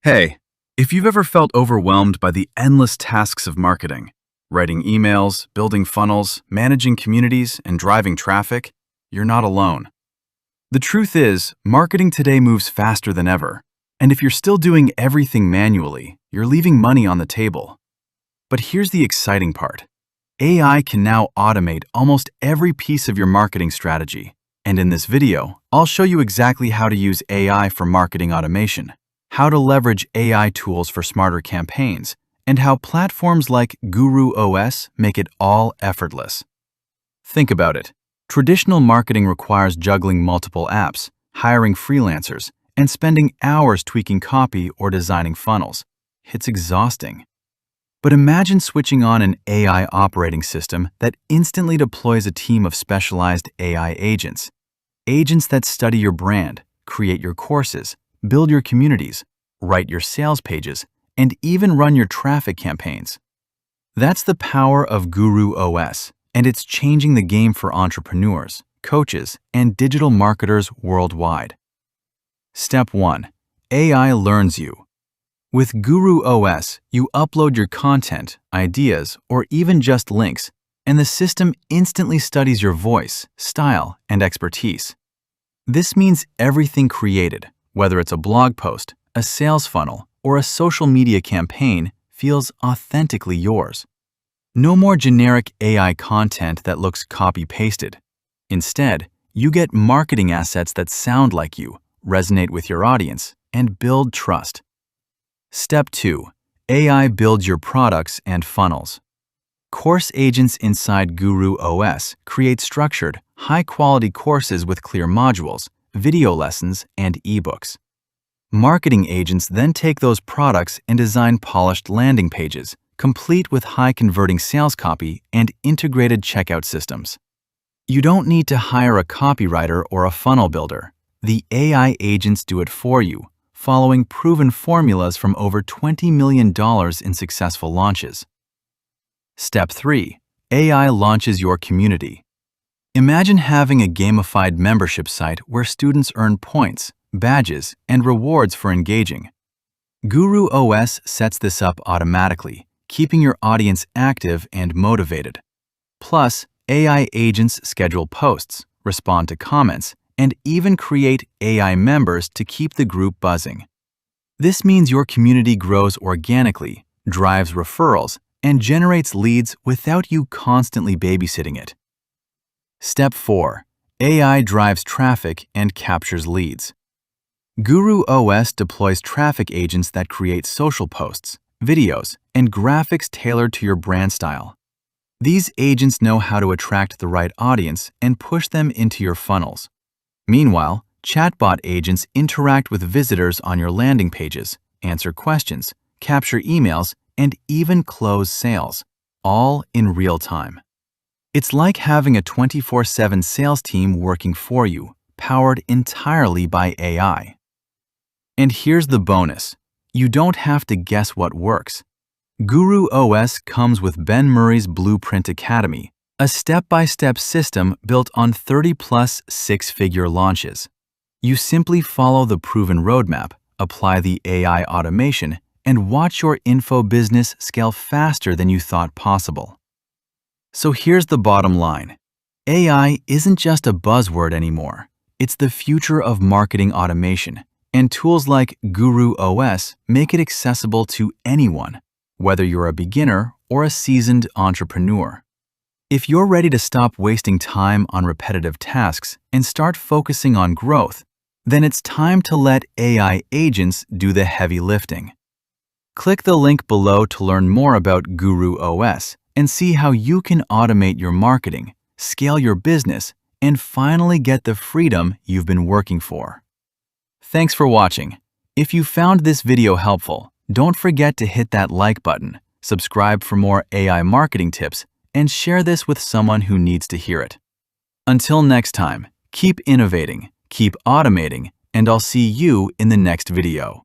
Hey, if you've ever felt overwhelmed by the endless tasks of marketing, writing emails, building funnels, managing communities, and driving traffic, you're not alone. The truth is, marketing today moves faster than ever, and if you're still doing everything manually, you're leaving money on the table. But here's the exciting part. AI can now automate almost every piece of your marketing strategy, and in this video, I'll show you exactly how to use AI for marketing automation, how to leverage AI tools for smarter campaigns, and how platforms like GuruOS make it all effortless. Think about it. Traditional marketing requires juggling multiple apps, hiring freelancers, and spending hours tweaking copy or designing funnels. It's exhausting. But imagine switching on an AI operating system that instantly deploys a team of specialized AI agents. Agents that study your brand, create your courses, build your communities, write your sales pages, and even run your traffic campaigns. That's the power of GuruOS, and it's changing the game for entrepreneurs, coaches, and digital marketers worldwide. Step 1. AI learns you. With GuruOS, you upload your content, ideas, or even just links, and the system instantly studies your voice, style, and expertise. This means everything created, whether it's a blog post, a sales funnel, or a social media campaign, feels authentically yours. No more generic AI content that looks copy-pasted. Instead, you get marketing assets that sound like you, resonate with your audience, and build trust. Step 2. AI builds your products and funnels. Course agents inside GuruOS create structured, high-quality courses with clear modules, video lessons, and ebooks. Marketing agents then take those products and design polished landing pages, complete with high-converting sales copy and integrated checkout systems. You don't need to hire a copywriter or a funnel builder. The AI agents do it for you, following proven formulas from over $20 million in successful launches. Step 3. AI launches your community. Imagine having a gamified membership site where students earn points, badges, and rewards for engaging. GuruOS sets this up automatically, keeping your audience active and motivated. Plus, AI agents schedule posts, respond to comments, and even create AI members to keep the group buzzing. This means your community grows organically, drives referrals, and generates leads without you constantly babysitting it. Step 4. AI drives traffic and captures leads. GuruOS deploys traffic agents that create social posts, videos, and graphics tailored to your brand style. These agents know how to attract the right audience and push them into your funnels. Meanwhile, chatbot agents interact with visitors on your landing pages, answer questions, capture emails, and even close sales, all in real time. It's like having a 24/7 sales team working for you, powered entirely by AI. And here's the bonus. You don't have to guess what works. GuruOS comes with Ben Murray's Blueprint Academy, a step-by-step system built on 30-plus six-figure launches. You simply follow the proven roadmap, apply the AI automation, and watch your info business scale faster than you thought possible. So here's the bottom line. AI isn't just a buzzword anymore. It's the future of marketing automation, and tools like GuruOS make it accessible to anyone, whether you're a beginner or a seasoned entrepreneur. If you're ready to stop wasting time on repetitive tasks and start focusing on growth, then it's time to let AI agents do the heavy lifting. Click the link below to learn more about GuruOS and see how you can automate your marketing, scale your business, and finally get the freedom you've been working for. Thanks for watching. If you found this video helpful, don't forget to hit that like button, subscribe for more AI marketing tips, and share this with someone who needs to hear it. Until next time, keep innovating, keep automating, and I'll see you in the next video.